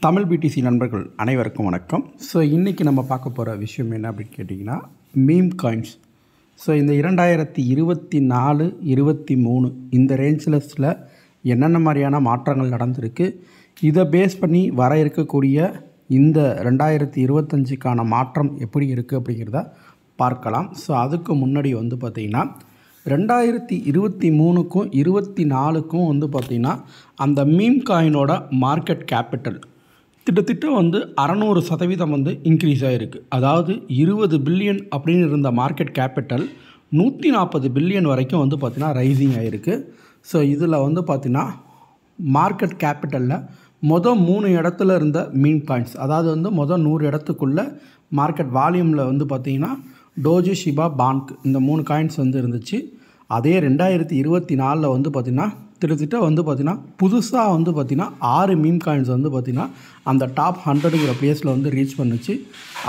Tamil BDC நண்பர்கள் அனைவருக்கும் வணக்கம். ஸோ இன்றைக்கி நம்ம பார்க்க போகிற விஷயம் என்ன அப்படின்னு கேட்டிங்கன்னா, மீம் காயின்ஸ். ஸோ இந்த 2024, 23 இந்த ரேஞ்சில் என்னென்ன மாதிரியான மாற்றங்கள் நடந்திருக்கு, இதை பேஸ் பண்ணி வர இருக்கக்கூடிய இந்த 2025க்கான மாற்றம் எப்படி இருக்குது அப்படிங்கிறத பார்க்கலாம். ஸோ அதுக்கு முன்னாடி பார்த்திங்கன்னா 2023க்கும் 24க்கும் பார்த்திங்கன்னா அந்த மீம் காயினோட மார்க்கெட் கேபிட்டல் கிட்டத்தட்ட 600% இன்க்ரீஸ் ஆகிருக்கு. அதாவது 20 பில்லியன் அப்படின்னு இருந்த மார்க்கெட் கேபிட்டல் 140 பில்லியன் வரைக்கும் பார்த்திங்கன்னா ரைசிங் ஆகிருக்கு. ஸோ இதில் பார்த்திங்கன்னா மார்க்கெட் கேபிட்டலில் மொதல் 3 இடத்துல இருந்த மீம் காயின்ஸ், அதாவது மொதல் 100 இடத்துக்குள்ளே மார்க்கெட் வால்யூமில் பார்த்திங்கன்னா டோஜி, ஷிபா, பான்க் இந்த 3 காயின்ஸ் இருந்துச்சு. அதே 2024 பார்த்திங்கன்னா கிட்டத்தட்ட பார்த்திங்கன்னா புதுசாக பார்த்திங்கன்னா 6 மீம் காயின்ஸ் பார்த்திங்கன்னா அந்த டாப் 100ங்கிற பிளேஸில் ரீச் பண்ணுச்சு.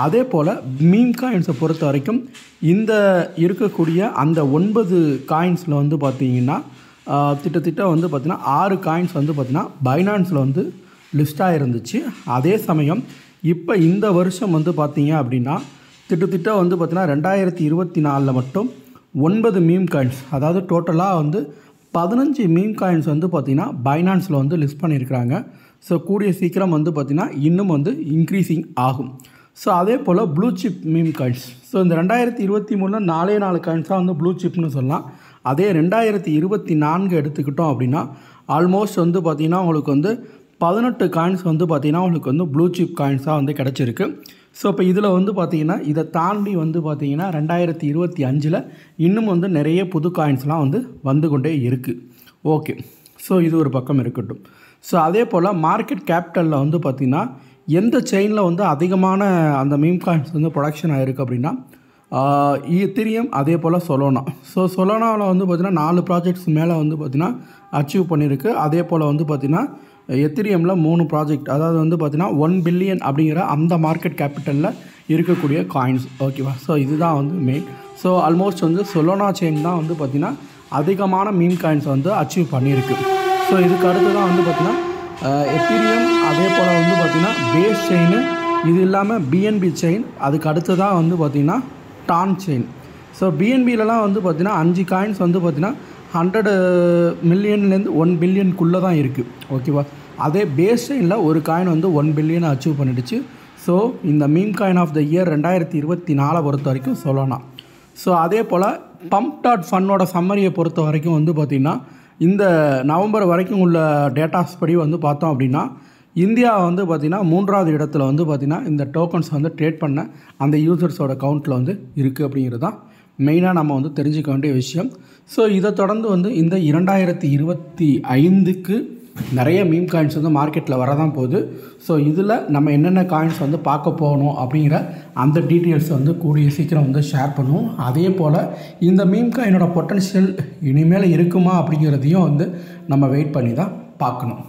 அதே போல் மீம் காயின்ஸை பொறுத்த வரைக்கும் இந்த இருக்கக்கூடிய அந்த 9 காயின்ஸில் பார்த்திங்கன்னா கிட்டத்தட்ட பார்த்திங்கன்னா 6 காயின்ஸ் பார்த்திங்கன்னா பைனான்ஸில் லிஸ்ட்டாக இருந்துச்சு. அதே சமயம் இப்போ இந்த வருஷம் பார்த்திங்க அப்படின்னா கிட்டத்தட்ட பார்த்திங்கன்னா 2024 மட்டும் 9 மீம் காயின்ஸ், அதாவது டோட்டலாக 15 மீம் காயின்ஸ் பார்த்திங்கன்னா பைனான்ஸில் லிஸ்ட் பண்ணியிருக்கிறாங்க. ஸோ கூடிய சீக்கிரம் பார்த்திங்கன்னா இன்னும் இன்க்ரீஸிங் ஆகும். ஸோ அதே போல் blue chip meme coins. So இந்த 2023 4 காயின்ஸாக ப்ளூ சிப்னு சொல்லலாம். அதே 2024 எடுத்துக்கிட்டோம் அப்படின்னா ஆல்மோஸ்ட் பார்த்திங்கன்னா உங்களுக்கு 18 காயின்ஸ் பார்த்திங்கன்னா உங்களுக்கு ப்ளூ சிப் காயின்ஸாக கிடச்சிருக்கு. ஸோ இப்போ இதில் பார்த்திங்கன்னா இதை தாண்டி பார்த்திங்கன்னா 2025 இன்னும் நிறைய புது காயின்ஸ்லாம் வந்து கொண்டே இருக்குது. ஓகே, ஸோ இது ஒரு பக்கம் இருக்கட்டும். ஸோ அதே போல் மார்க்கெட் கேபிட்டலில் பார்த்திங்கன்னா எந்த செயினில் அதிகமான அந்த மீம் காயின்ஸ் ப்ரொடக்ஷன் ஆகிருக்கு அப்படின்னா ஈத்தீரியம், அதே போல் சொலோனா. ஸோ சொலோனாவில் பார்த்திங்கன்னா 4 ப்ராஜெக்ட்ஸ் மேலே பார்த்திங்கன்னா அச்சீவ் பண்ணியிருக்கு. அதே போல் பார்த்திங்கன்னா எத்தீரியமில் 3 ப்ராஜெக்ட், அதாவது பார்த்திங்கன்னா 1 பில்லியன் அப்படிங்கிற அந்த மார்க்கெட் கேபிட்டலில் இருக்கக்கூடிய காயின்ஸ். ஓகேவா? ஸோ இதுதான் மெயின். ஸோ ஆல்மோஸ்ட் சொலோனா செயின் தான் பார்த்திங்கன்னா அதிகமான மீம் காயின்ஸ் அச்சீவ் பண்ணியிருக்கு. ஸோ இதுக்கு அடுத்து தான் பார்த்திங்கன்னா எத்தீரியம், அதே போல் பார்த்திங்கன்னா பேஸ் செயின், இது இல்லாமல் பிஎன்பி செயின், அதுக்கு அடுத்து தான் பார்த்திங்கன்னா டான் செயின். ஸோ பிஎன்பிலலாம் பார்த்திங்கன்னா 5 காயின்ஸ் பார்த்திங்கன்னா 100 மில்லியன்லேருந்து 1 பில்லியனுக்குள்ளே தான் இருக்குது. ஓகேவா? அதே பேஸ் செயினில் ஒரு காயின் 1 பில்லியனை அச்சீவ் பண்ணிடுச்சு. ஸோ இந்த meme coin of the year 2024 பொறுத்த வரைக்கும் சொல்லலாம். ஸோ அதே போல் pump.fun சம்மரியை பொறுத்த வரைக்கும் பார்த்திங்கன்னா இந்த நவம்பர் வரைக்கும் உள்ள டேட்டாஸ் படி பார்த்தோம் அப்படின்னா இந்தியா பார்த்திங்கன்னா 3வது இடத்துல பார்த்திங்கன்னா இந்த டோக்கன்ஸ் ட்ரேட் பண்ண அந்த யூசர்ஸோட கவுண்ட்டில் இருக்குது அப்படிங்கிறது தான் மெயினாக நம்ம தெரிஞ்சுக்க வேண்டிய விஷயம். ஸோ இதை தொடர்ந்து இந்த 2025க்கு நிறைய மீம் காயின்ஸ் மார்க்கெட்டில் வரதான் போகுது. ஸோ இதில் நம்ம என்னென்ன காயின்ஸ் பார்க்க போகணும் அப்படிங்கிற அந்த டீட்டெயில்ஸ் கூடிய சீக்கிரம் ஷேர் பண்ணுவோம். அதே போல் இந்த மீம் காயினோட பொட்டன்ஷியல் இனிமேல் இருக்குமா அப்படிங்கிறதையும் நம்ம வெயிட் பண்ணி தான் பார்க்கணும்.